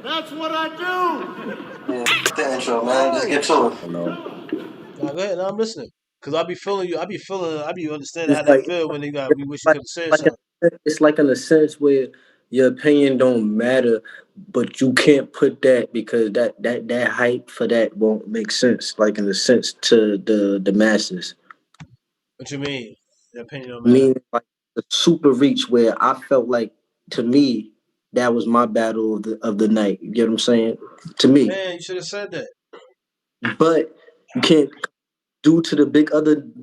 That's what I do. Yeah, the intro, man. Just get to it. Nah, go ahead. Nah, I'm listening. Cause I be feeling you. I be understanding how It's they like feel when they got. it's We wish you like could have said like something. it's like in a sense where your opinion don't matter, but you can't put that because that hype for that won't make sense. Like in a sense to the masses. What you mean? Your opinion don't I matter. mean, like the super reach where I felt like to me that was my battle of the night. You get what I'm saying? To me, Man, you should have said that. but you can't due to the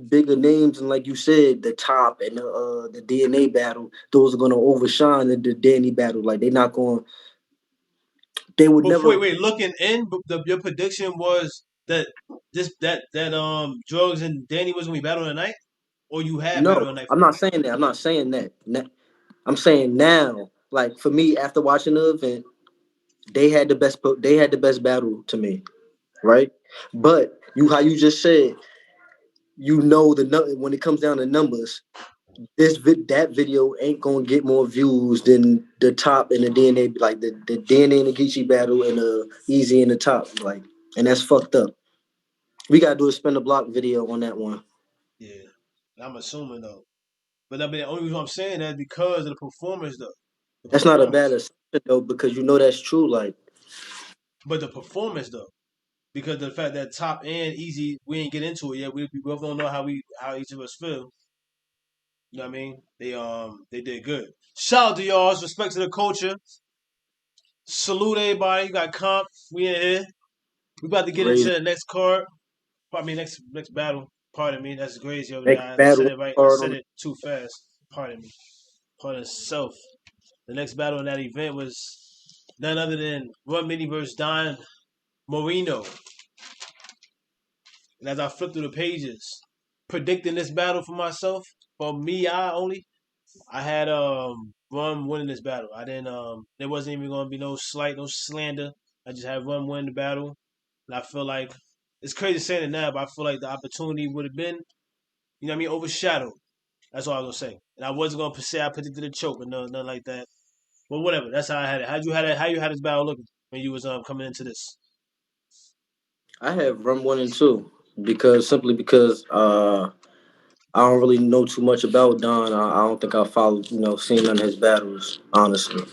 bigger names and like you said, the top and the DNA battle, those are gonna overshine the Danny battle. Like they're not going. They would But never. wait. Looking in, your prediction was that drugs and Danny was gonna be battle tonight, or you had No, battle tonight for I'm real. not saying that. I'm not saying that. I'm saying now. Like for me, after watching the event, they had the best. They had the best battle to me, right? But you, how you just said, you know when it comes down to numbers, that video ain't gonna get more views than the top and the DNA, like the DNA and the Geechee battle and the Easy in the top, like, and that's fucked up. We gotta do a spin the block video on that one. Yeah, I'm assuming though. But I mean, the only reason I'm saying that is because of the performance though. The That's not a bad performance, assumption though, because you know that's true. Like, but the performance though. Because of the fact that top and easy, we ain't get into it yet. We both don't know how each of us feel. You know what I mean? They did good. Shout out to y'all. Respect to the culture. Salute everybody. You got comp. We in here. We about to get into crazy. the next card. Pardon me, next battle. Pardon me. That's crazy over there. Next I said battle it right. I card said on. it too fast. Pardon me. Pardon self. The next battle in that event was none other than Rum Nitty versus Don Marino. And as I flipped through the pages, predicting this battle for myself, for me, I had Rum winning this battle. I didn't there wasn't even gonna be no slight, no slander. I just had Rum win the battle. And I feel like it's crazy saying it now, but I feel like the opportunity would have been, you know what I mean, overshadowed. That's all I was gonna say. And I wasn't gonna say I predicted a choke or nothing like that. But whatever, that's how I had it. How you had this battle looking when you was coming into this? I have Rum 1 and 2 because simply because I don't really know too much about Don. I don't think I followed, seen none of his battles, honestly.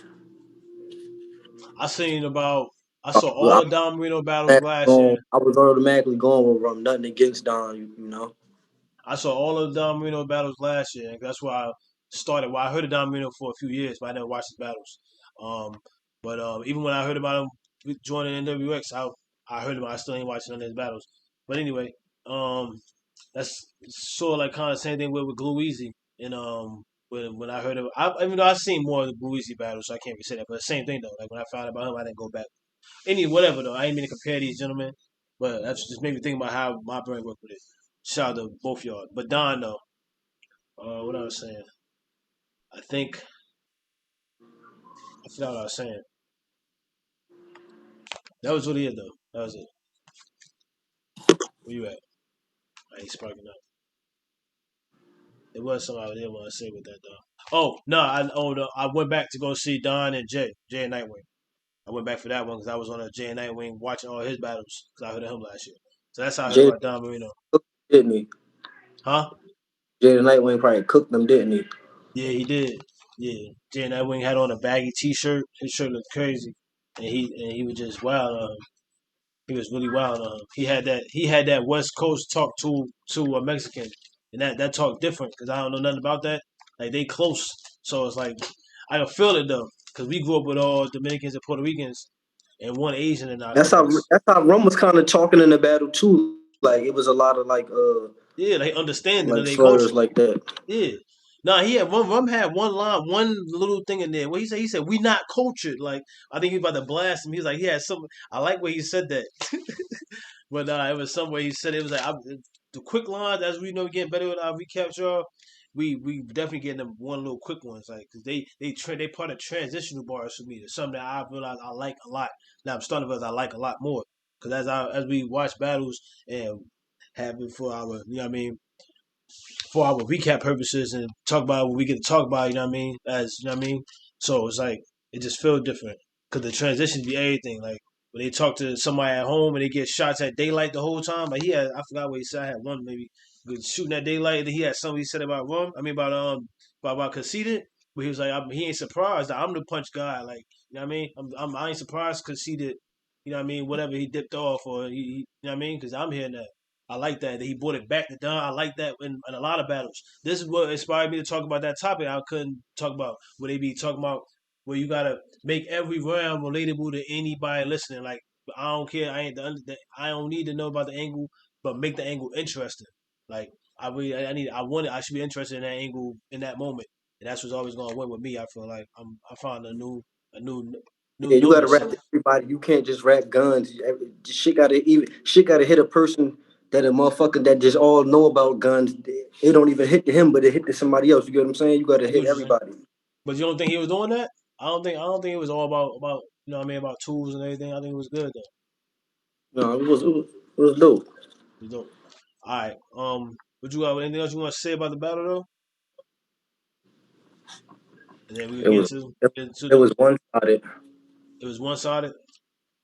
I seen about I I saw all was, the Don Marino I battles was last going, year. I was automatically going with Rum. Nothing against Don, I saw all of the Don Marino battles last year. That's why I started. Well, I heard of Don Marino for a few years, but I never watched his battles. Um, but even when I heard about him joining NWX, I heard him. I still ain't watching none of his battles. But anyway, that's sort of like kind of the same thing with Glue Easy. And when I heard of, even though I've seen more of the Glue Easy battles, so I can't really say that. But the same thing though. Like when I found out about him, I didn't go back. Whatever though. I ain't mean to compare these gentlemen, but that's just made me think about how my brain worked with it. Shout out to both y'all. But Don though, what I was saying, I think I forgot what I was saying. That was really it though. That was it. Where you at? I ain't sparking up. There was something I didn't want to say with that though. Oh no, I went back to go see Don and Jay and Nightwing. I went back for that one because I was on a Jay and Nightwing watching all his battles because I heard of him last year. So that's how I heard Jada about Don Marino. cooked him, didn't he? Huh? Jada Nightwing probably cooked them, didn't he? Yeah, he did. Yeah, Jay and Nightwing had on a baggy T-shirt. His shirt looked crazy, and he was just wild. He was really wild. He had that West Coast talk to a Mexican, and that talk different because I don't know nothing about that. Like they close, so it's like I can feel it though because we grew up with all Dominicans and Puerto Ricans and one Asian in our That's how cousins. that's how Rum was kind of talking in the battle too. Like it was a lot of Yeah, like understanding of like their slurs culture. like that. Yeah. Nah, he had Rum had one line, one little thing in there. What he said? He said, "We not cultured." Like I think he was about to blast him. He was like, he had some. I like where he said that. But it was some way he said it was like the quick lines as we know getting better with our recaps, y'all. We definitely getting them one little quick ones like because they part of transitional bars for me. It's something that I realize I like a lot. Now I'm starting to realize I like a lot more because as we watch battles and have it for our, for our recap purposes and talk about what we get to talk about, you know what I mean? As you know what I mean? So it's like it just feels different. Cause the transitions be everything. Like when they talk to somebody at home and they get shots at daylight the whole time. Like he had I forgot what he said, I had one maybe shooting at daylight, and then he had something he said about rum. I mean about conceited. But he was like, he ain't surprised that I'm the punch guy. Like, you know what I mean? I ain't surprised conceited, you know what I mean, whatever he dipped off or you know what I mean? Because I'm here now. I like that he brought it back to Don. I like that in a lot of battles. This is what inspired me to talk about that topic. I couldn't talk about what they be talking about, where you gotta make every round relatable to anybody listening. Like I don't care. I don't need to know about the angle, but make the angle interesting. Like I should be interested in that angle in that moment, and that's what's always gonna win with me. I feel like I found a new Yeah, you gotta notice. rap to everybody. You can't just rap guns. Shit gotta hit a person that a motherfucker that just all know about guns. It don't even hit to him, but it hit to somebody else. You get what I'm saying? You gotta I get hit what you're saying. everybody. But you don't think he was doing that? I don't think it was all about you know what I mean about tools and everything. I think it was good though. No, it was dope. It was dope. All right. What you got? Anything else you want to say about the battle though? And then we It can was get into it the. was one sided. It was one sided.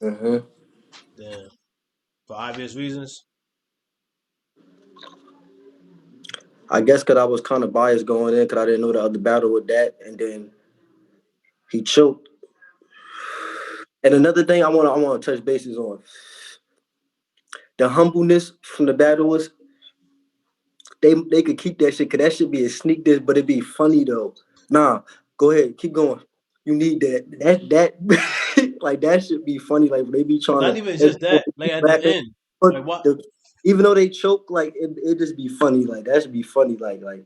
Hmm. Damn. For obvious reasons. I guess because I was kind of biased going in because I didn't know the other battle with that, and then he choked. And another thing I want to touch bases on the humbleness from the battle was they could keep that shit because that should be a sneak diss, but it'd be funny though. Nah, go ahead, keep going. You need that. Like that should be funny. Like they be But trying not to even just everyone that. Like keep at the rapping, end. but Like what? even though they choke, like it just be funny. Like that should be funny. Like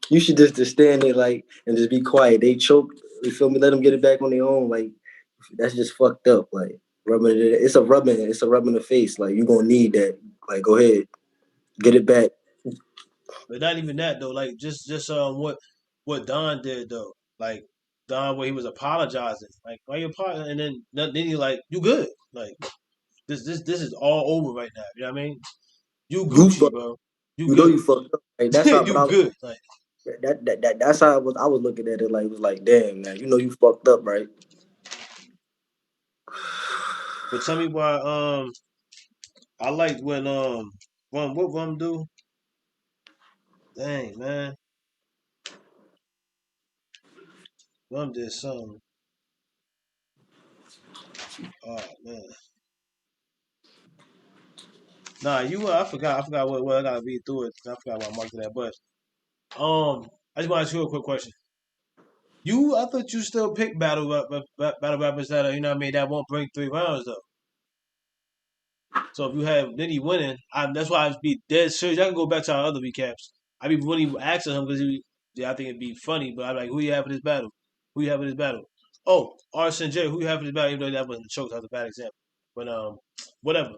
you should just stand there like and just be quiet. They choke. You feel me? Let them get it back on their own. Like that's just fucked up. Like rubbing it. It's a rubbing. It's a rub in the face. Like you gonna need that. Like go ahead, get it back. But not even that though. Like just what Don did though. Like Don where he was apologizing. Like why you apologizing? And then he like you good. Like this is all over right now. You know what I mean? You You Gucci, fuck. bro. You You know good. you fucked up. Like that's how. But You good. Like that's how I was looking at it. Like it was like, damn, man, you know you fucked up, right? but tell me why I liked when what Rum do? Dang man. Rum did something. Oh man. Nah, you I forgot what I gotta read through it. I forgot what I marked it at. But I just want to ask you a quick question. I thought you still pick battle rappers that are, you know what I mean, that won't bring 3 rounds though. So if you have Nitty winning, that's why I'd be dead serious. I can go back to our other recaps. I'd be really asking him because I think it'd be funny. But I'm like, who you have for this battle? Who you have for this battle? Oh, Arson J. Who you have for this battle? Even though that wasn't a choke, that was a bad example. But whatever.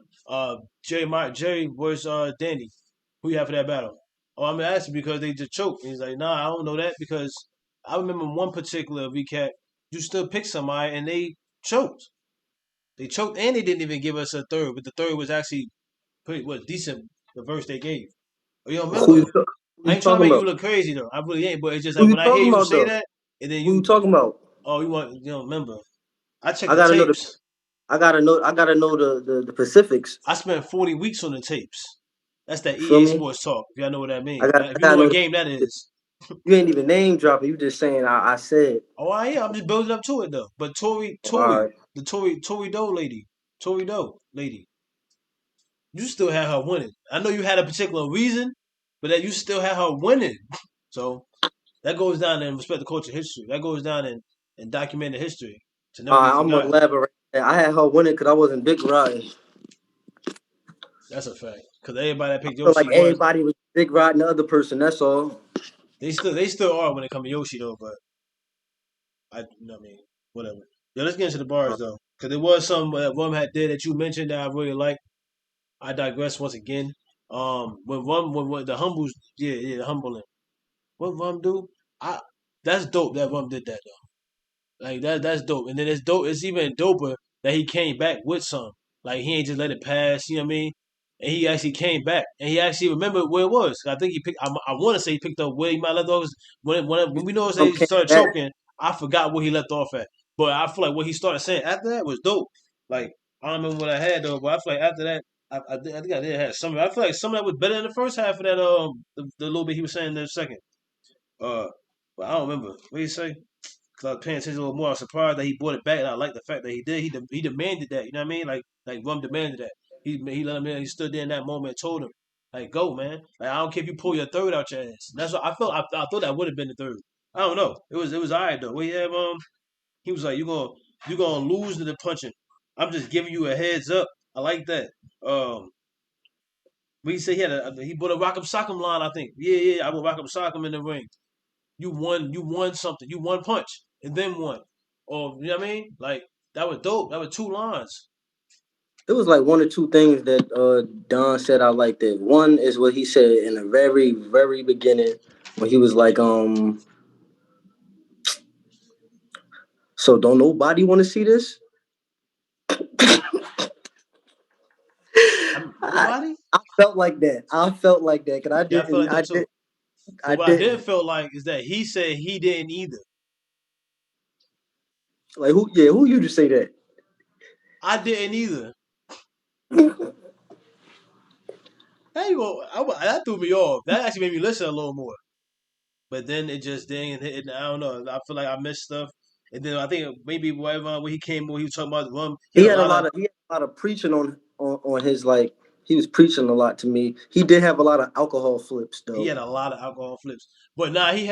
Jerry versus Danny. Who you have for that battle? Oh, I'm asking because they just choked. And he's like, nah, I don't know that because I remember one particular recap. You still picked somebody and they choked. They choked and they didn't even give us a third, but the third was actually pretty decent. The verse they gave. Oh, you don't Who remember? you who I you ain't trying to talking make you about? look crazy though. I really ain't. But it's just Who like you when I hear talking you about say though? that, and then Who you talking about? you don't remember. I checked I the gotta know the tapes. I gotta know the Pacifics. I spent 40 weeks on the tapes. That's that You feel EA me? Sports talk. If y'all know what that I means. got If I you know gotta what know game that is. you ain't even name dropping. You just saying I said. Oh, I am. I'm just building up to it though. But Oh, all right. Tori Doe lady, Tori Doe lady, you still had her winning. I know you had a particular reason, but that you still had her winning. So that goes down in respect to culture history. That goes down in documented history to never All be right, I'm gonna forgotten. elaborate. I had her winning because I wasn't big riding. That's a fact. Because everybody that I picked feel Yoshi like was everybody was big riding the other person. That's all. they still are when it comes to Yoshi though. But you know what I mean, whatever. Yo, let's get into the bars though, because there was some Rum had did that you mentioned that I really like. I digress once again. When the humbles, yeah, the humbling. What Rum do? I That's dope that Rum did that though. Like that's dope. And then it's dope. It's even doper that he came back with some. Like he ain't just let it pass. You know what I mean? and he actually came back, and he actually remembered where it was. I think he picked. I want to say he picked up where he might left off. When we know that he Came started back. choking, I forgot where he left off at. But I feel like what he started saying after that was dope. Like I don't remember what I had though, but I feel like after that, I think I did have some. I feel like some of that was better than the first half of that. The little bit he was saying in the second. Uh, but I don't remember what did he say. Cause I was paying attention a little more. I was surprised that he brought it back, and I like the fact that he did. He demanded that. You know what I mean? Like Rum demanded that. He let him in. He stood there in that moment and told him, like, go man. Like I don't care if you pull your third out your ass. That's what I felt. I thought that would have been the third. I don't know. It was alright though. We have He was like, you gonna lose to the punching. I'm just giving you a heads up. I like that. We say he put a rock'em sock'em line. I think. Yeah. I will rock'em sock'em in the ring. You won something. You won punch and then won. Or you know what I mean? Like that was dope. That was two lines. It was like one or two things that Don said I liked it. One is what he said in the very, very beginning when he was like, so don't nobody want to see this? I, Nobody? I felt like that. I felt like that because I Yeah, I feel didn't. like that too. But I what I didn't didn't. feel like is that he said he didn't either. Like who? Yeah, who you just say that? I didn't either. How you go? That threw me off. That actually made me listen a little more. But then it just didn't hit. I don't know. I feel like I missed stuff. And then I think maybe whatever when he came when he was talking about the rum, he He had a had a lot of lot of he had a lot of preaching on his like he was preaching a lot to me. He did have a lot of alcohol flips he though. had a lot of alcohol flips. But nah, he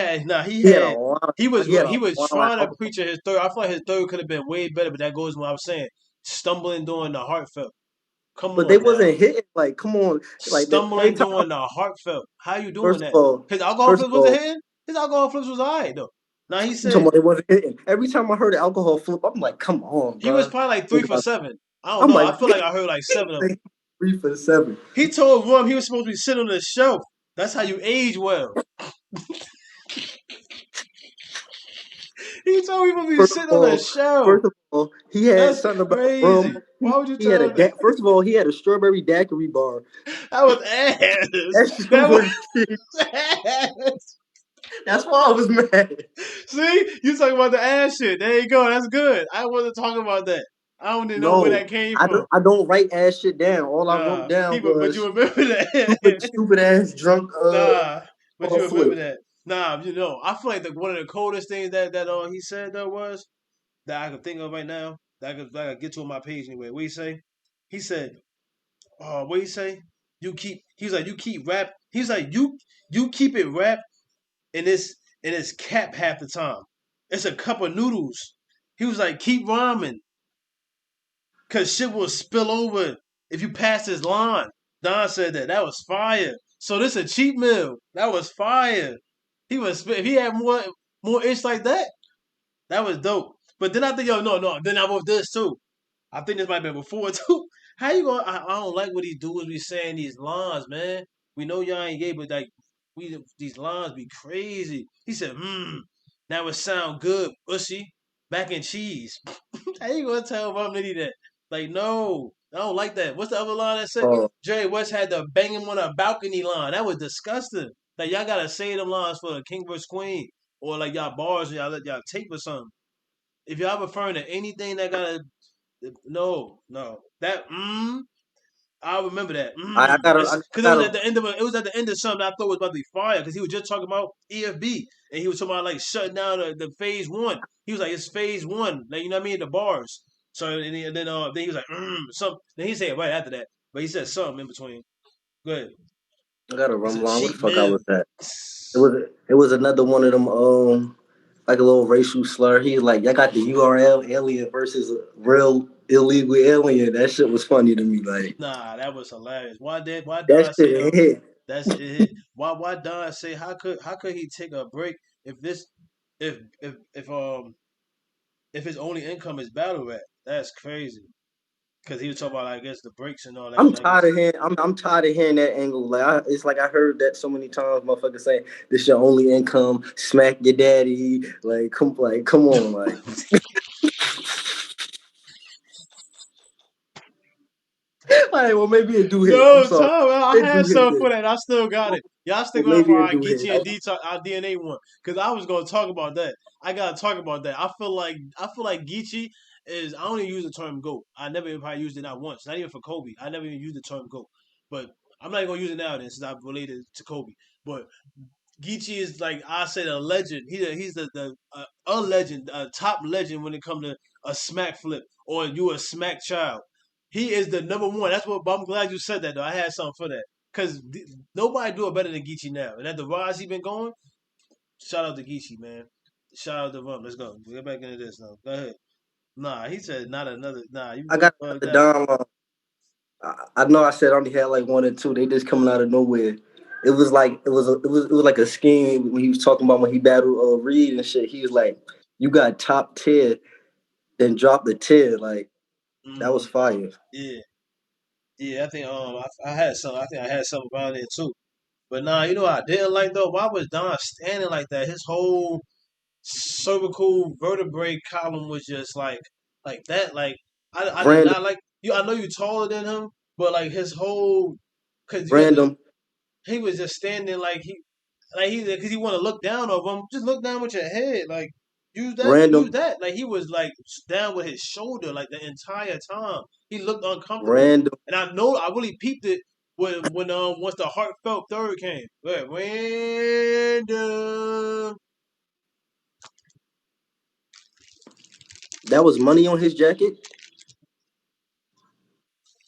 He had a had lot. he was He had a he was lot of trying to alcohol. preach at his third. I feel like his third could have been way better, but that goes with what I was saying. Stumbling during the heartfelt. Come But they on now. wasn't hitting. Like, come on, like that. Every Stumbling time. during the heartfelt. How you doing First of that? all, His alcohol first flips of wasn't all, hitting? His alcohol flips was alright though. Now he you talking said about they wasn't hitting. Every time I heard an alcohol flip, I'm like, come on, he was bro. probably like 3 for 7. I don't I'm know. like, I feel like I heard like 7 of them. 3 for 7. He told Rum he was supposed to be sitting on the shelf. That's how you age well. He told me he was supposed to be First of sitting on the all, shelf. first of all, he had That's something about rum. crazy. Why would you He had tell a him that? first of all, he had a strawberry daiquiri bar. That was ass. That shit That was was cheap. ass. That's why I was mad. See, you talking about the ass shit. There you go. That's good. I wasn't talking about that. I don't even know where No, that came I from. don't write ass shit down. All I wrote Nah, down but you was remember that? stupid ass drunk Nah, but ball you remember flip. that? Nah, I feel like one of the coldest things that he said though was that I could think of right now that I could get to on my page anyway. What he say? He said, what he say? He was like, you keep rap. He's like, you keep it rap and it's cap half the time. It's a cup of noodles. He was like, keep rhyming, cause shit will spill over if you pass this line. Don said that. That was fire. So this a cheap meal. That was fire. If he had more ish like that, that was dope. But then I think, yo, no. Then I wrote this too. I think this might have been before too. How you going? I don't like what these dudes be saying these lines, man. We know y'all ain't gay, but like these lines be crazy. He said, that would sound good, pussy. Mac and cheese. How you gonna tell Rum Nitty that? Like, no, I don't like that. What's the other line that said Uh, Jerry West had the bang him on a balcony line? That was disgusting. Like y'all gotta say them lines for the King vs Queen or like y'all bars or y'all let y'all tape or something. If y'all referring to anything that gotta no. That I remember that. I gotta, It's I because it was gotta, at the end of something I thought was about to be fire because he was just talking about EFB and he was talking about like shutting down the phase one. He was like it's phase one, like you know what I mean, the bars. So then he was like some. Then he said right after that, but he said something in between. Go ahead. I gotta It's rum a line. What the cheap fuck I meal. was at? It was another one of them like a little racial slur. He's like, y'all got the URL alien versus a real illegal alien. That shit was funny to me. Like Nah, that was hilarious. Why that Don say shit hit. that's it? Why Don say how could he take a break if this if his only income is battle rap? That's crazy. Because he was talking about I guess the breaks and all that. I'm Because I tired guess of hearing. I'm tired of hearing that angle. It's like I heard that so many times. Motherfuckers saying this your only income. Smack your daddy. Come on, Like, well, maybe it do hit. I'm No, sorry. Tom, I It do had hit something for then. that. I still got it. Y'all stick Well, around maybe for it our do hit. Geechee and Detox, our DNA one, because I was gonna talk about that. I gotta talk about that. I feel like Geechee is. I only use the term "goat." I never even probably used it not once. Not even for Kobe. I never even used the term "goat." But I'm not even gonna use it now then, since I've related to Kobe. But Geechee is like I said, a legend. He's a legend, a top legend when it comes to a smack flip or you a smack child. He is the number one. That's what. I'm glad you said that though. I had something for that because nobody do it better than Geechee now. And at the rise he been going, shout out to Geechee, man. Shout out to Rum. Let's go. Get back into this now. Go ahead. Nah, he said not another. Nah, you I got bugged the out. Don. I know I said I only had like one or two. They just coming out of nowhere. It was like it was like a scheme when he was talking about when he battled Reed and shit. He was like, "You got top tier, then drop the tier." Like that was Mm, fire. yeah, yeah. I think I had some. I think I had something around there too. But nah, you know what I didn't like though? Why was Don standing like that? His whole cervical vertebrae column was just like that. Like I did Random, not like you. I know you taller than him, but like his whole because you had to. random, He was just standing like he because he want to look down over him. Just look down with your head. Like use random, that. Like he was like down with his shoulder like the entire time. He looked uncomfortable, random. and I know I really peeped it when once the heartfelt third came. But random. That was money on his jacket.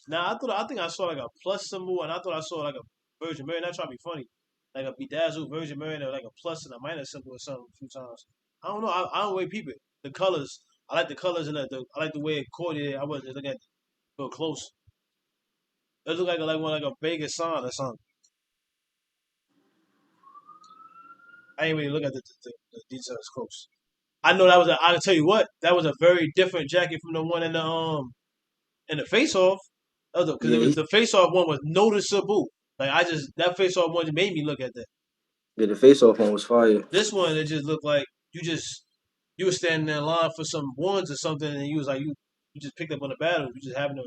Now I think I saw like a plus symbol, and I thought I saw like a Virgin Mary. Not trying to be funny, like a bedazzled Virgin Mary, and like a plus and a minus symbol or something a few times. I don't know. I don't really peep it. The colors. I like the colors and I like the way it coordinated. I wasn't looking at it real close. It looked like one like a Vegas sign or something. I didn't really look at the details close. I know that was. I can tell you what. That was a very different jacket from the one in the face off. Because Yeah, it was the face off one was noticeable. Like that face off one just made me look at that. yeah, the face off one was fire. This one it just looked like you were standing in line for some ones or something, and you was like you just picked up on the battle. You just having to.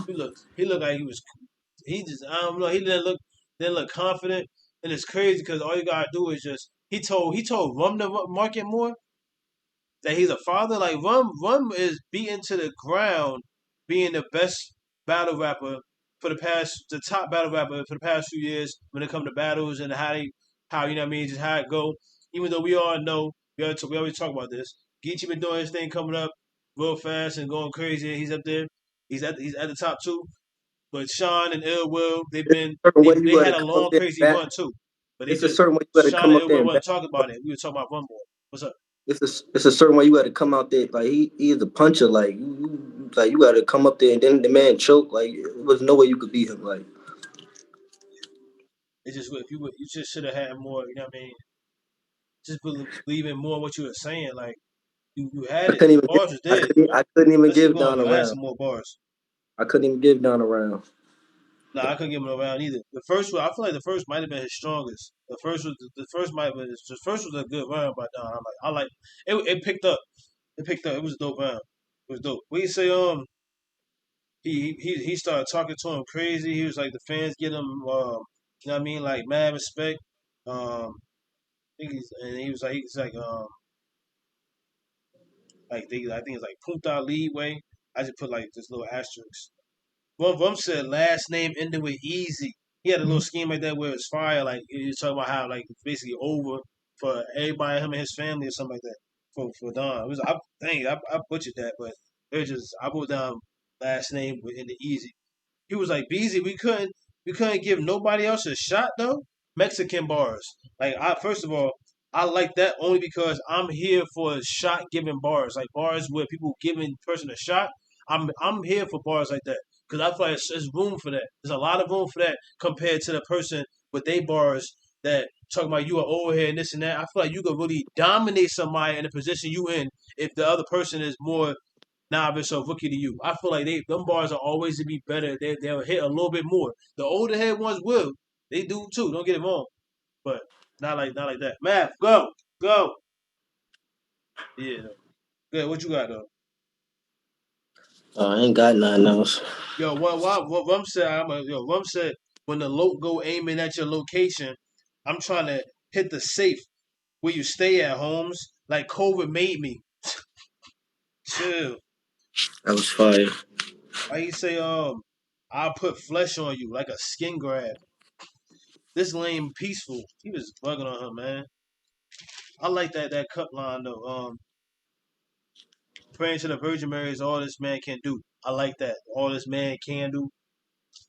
He looked like he just I don't know. He didn't look confident, and it's crazy because all you gotta do is just he told Rum to market more that he's a father. Like Rum is beaten to the ground, being the best battle rapper the top battle rapper for the past few years when it comes to battles and how you know what I mean, just how it go. Even though we all know we always talk about this. Geechee been doing his thing coming up real fast and going crazy. He's up there. He's at the top too. But Sean and Ill Will, It's a certain way you they got to had a come up long there crazy and run bat. too. But they It's a just certain way you got to Sean come and up Ill there Will and wasn't bat. talking about it. We were talking about Run Boy. What's up? It's a certain way you got to come out there. Like he is a puncher. Like like you got to come up there and then the man choke. Like there was no way you could beat him. Like It just if you just should have had more. You know what I mean? Just believe in more what you were saying. Like you had I it. couldn't The even give. bars was there. I couldn't even Let's keep give going Don a though. I had round. some more bars. I couldn't even give Don a round. Nah, I couldn't give him a round either. The first one, I feel like the first might have been his strongest. The first might have been the first was a good round by Don. I like it. It picked up. It picked up. It was a dope round. It was dope. We say he started talking to him crazy. He was like the fans get him you know what I mean, like mad respect. And he was I think it's like Punta Leeway. I just put like this little asterisk. Rum said last name ended with easy. He had a little scheme like that where it's fire. Like he was talking about how like it's basically over for everybody, him and his family or something like that. For Don, it was I butchered that, but it was just I put down last name with in the easy. He was like, Beezy, we couldn't give nobody else a shot though. Mexican bars. Like I first of all, I like that only because I'm here for shot giving bars. Like bars where people giving person a shot. I'm here for bars like that. Because I feel like there's room for that. There's a lot of room for that compared to the person with they bars that talking about you are over here and this and that. I feel like you could really dominate somebody in the position you in if the other person is more novice or rookie to you. I feel like them bars are always to be better. They'll hit a little bit more. The older head ones will. They do too. Don't get it wrong. But not like that. Math, go. Yeah. Good. What you got though? I ain't got nothing else. Yo, what Rum said, Rum said, when the loc go aiming at your location, I'm trying to hit the safe where you stay at, Holmes. Like COVID made me. Chill. That was fire. Why he say, I'll put flesh on you like a skin grab. This lame peaceful. He was bugging on her, man. I like that cut line though. Praying to the Virgin Mary is all this man can do. I like that. All this man can do.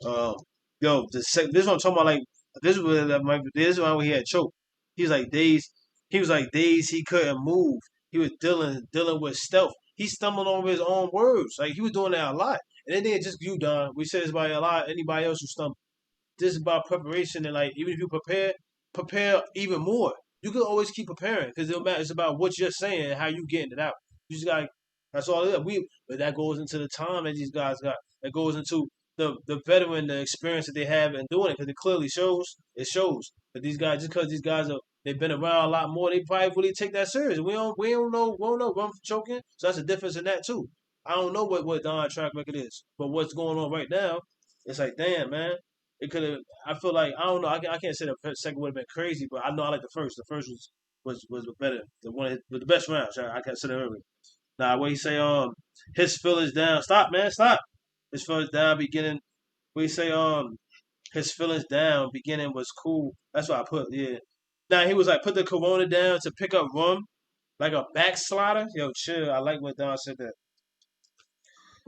Uh, this one I'm talking about. Like this is why he had choked. He was like days. He was like days he couldn't move. He was dealing with stealth. He stumbled over his own words. Like he was doing that a lot. And it didn't just you, Don. We said this about a lot. Anybody else who stumbled. This is about preparation and like even if you prepare even more. You can always keep preparing because it matter. It's about what you're saying and how you getting it out. You just got that's all it is. But that goes into the time that these guys got. That goes into the veteran, the experience that they have in doing it because it clearly shows. It shows that these guys just because these guys are they've been around a lot more, they probably really take that serious. We don't know Rum for choking, so that's a difference in that too. I don't know what Don track record is, but what's going on right now? It's like damn man. It could have. I feel like I don't know. I can't say the second would have been crazy, but I know I like the first. The first was better. The one with the best rounds. I consider earlier. Now what he say? His feelings down. Stop, man. Stop. His feelings down. Beginning. What he say? His feelings down. Beginning was cool. That's what I put. Yeah. Now he was like put the Corona down to pick up rum like a backslider. Yo, chill. I like when Don said that.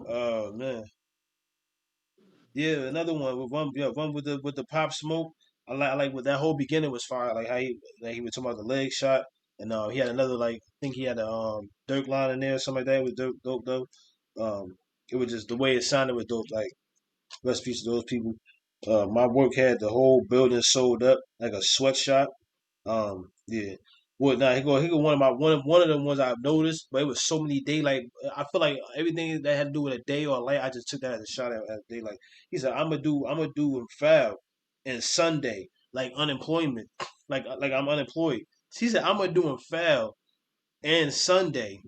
Oh man. Yeah, another one with one with the pop smoke. I like what that whole beginning was fire. Like how he was talking about the leg shot, and he had another like I think he had a Dirk line in there or something like that. It was dope though. It was just the way it sounded was dope. Like rest in peace to those people. My work had the whole building sold up like a sweatshop. Yeah. Well, now he go one of the ones I've noticed, but it was so many day like I feel like everything that had to do with a day or a light, I just took that as a shot at day like he said I'm gonna do and foul and Sunday like unemployment like I'm unemployed. He said I'm gonna do and foul and Sunday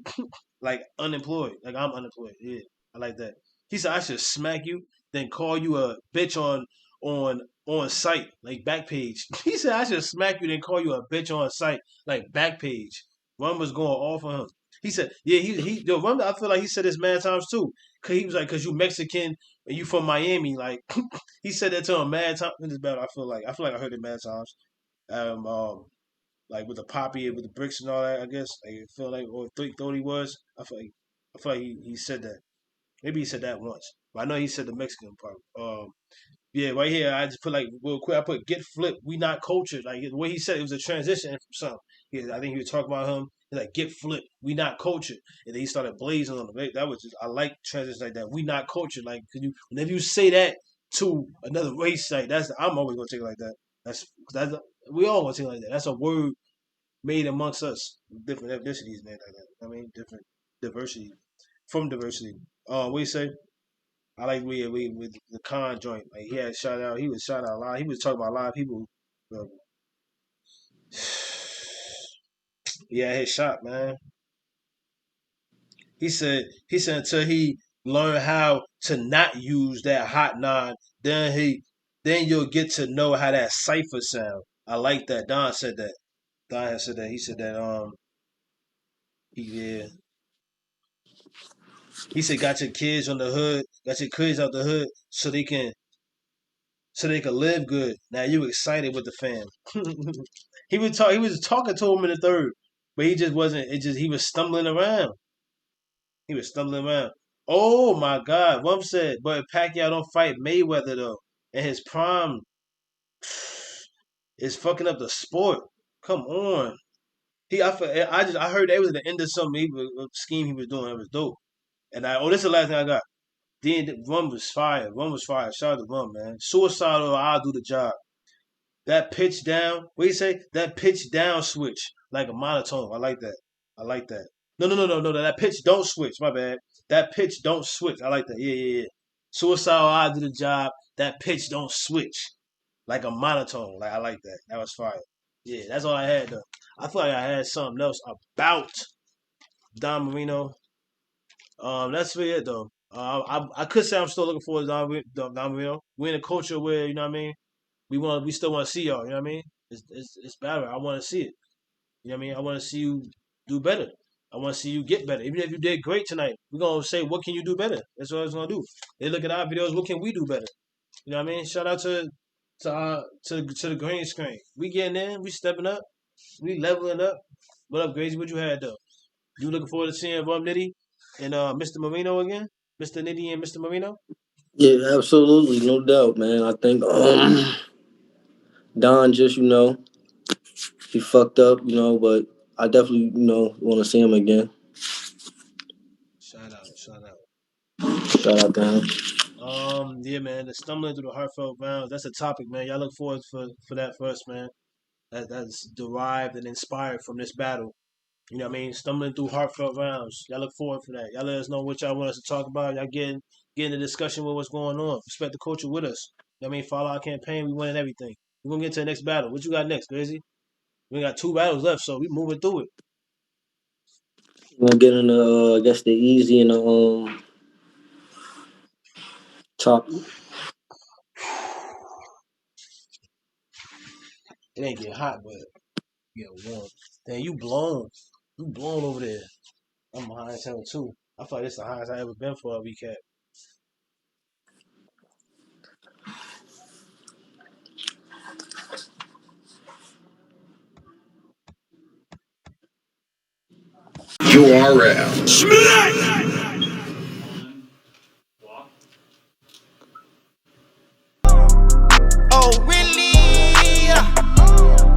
like unemployed. Like I'm unemployed. Yeah, I like that. He said I should smack you, then call you a bitch on site, like back page. He said I should smack you, then call you a bitch on site, like back page. Rum was going off on him. He said, yeah, Rum. I feel like he said this mad times too. Cause he was like, cause you Mexican and you from Miami, like he said that to him mad times in this battle. I feel like I heard it mad times. Like with the poppy and with the bricks and all that. I guess like it felt like or thought he was. I feel like he said that. Maybe he said that once, but I know he said the Mexican part. Yeah, right here I just put like real quick. I put get flipped. We not cultured. Like the way he said it was a transition from something. Yeah, I think he was talking about him. He's like get flipped. We not cultured, and then he started blazing on him. That was just I like transitions like that. We not cultured. Like whenever you say that to another race, like I'm always gonna take it like that. That's we all gonna take it like that. That's a word made amongst us, different ethnicities, man, like that. I mean, different diversity from diversity. What do you say? I like we with the con joint. Like he had shot out. He was shot out a lot. He was talking about a lot of people. Uh, yeah, his shot, man. He said until he learned how to not use that hot nine, then you'll get to know how that cipher sound. I like that. Don said that. Don had said that. He said that. Yeah. He said, "Got your kids on the hood, got your kids out the hood, so they can live good." Now you excited with the fam. He was talk. He was talking to him in the third, but he just wasn't. It just he was stumbling around. He was stumbling around. Oh my God! Rump said, "But Pacquiao don't fight Mayweather though, and his prime is fucking up the sport. Come on." I heard that was the end of something scheme he was doing. It was dope. And this is the last thing I got. Then Rum was fire. Rum was fire. Shout out to Rum, man. Suicide or I'll do the job. That pitch down. What do you say? That pitch down switch like a monotone. I like that. I like that. No. That pitch don't switch. My bad. That pitch don't switch. I like that. Yeah. Suicide or I'll do the job. That pitch don't switch like a monotone. Like I like that. That was fire. Yeah, that's all I had though. I feel like I had something else about Don Marino. That's for it though. I could say I'm still looking forward to Don Marino. We're in a culture where you know what I mean. We still want to see y'all. You know what I mean? It's better. I want to see it. You know what I mean? I want to see you do better. I want to see you get better. Even if you did great tonight, we're gonna say what can you do better. That's what I was gonna do. They look at our videos. What can we do better? You know what I mean? Shout out to the green screen. We getting in. We stepping up. We leveling up. What up, Crazy? What you had though? You looking forward to seeing Rum Nitty and Mr. Marino again? Mr. Nitty and Mr. Marino? Yeah, absolutely, no doubt, man. I think Don just he fucked up, but I definitely want to see him again. Shout out, shout out. Shout out to him. Yeah, man, the stumbling through the heartfelt rounds. That's a topic, man. Y'all look forward for that first, man. That's derived and inspired from this battle. You know what I mean? Stumbling through heartfelt rounds. Y'all look forward for that. Y'all let us know what y'all want us to talk about. Y'all get in the discussion with what's going on. Respect the culture with us. You know what I mean? Follow our campaign. We winning everything. We're gonna get to the next battle. What you got next, Crazy? We got 2 battles left, so we moving through it. We're gonna get into I guess the easy and the top. It ain't get hot, but get warm. Damn, you blown. You blown over there. I'm high as hell too. I feel like this is the highest I ever been for a recap. URL.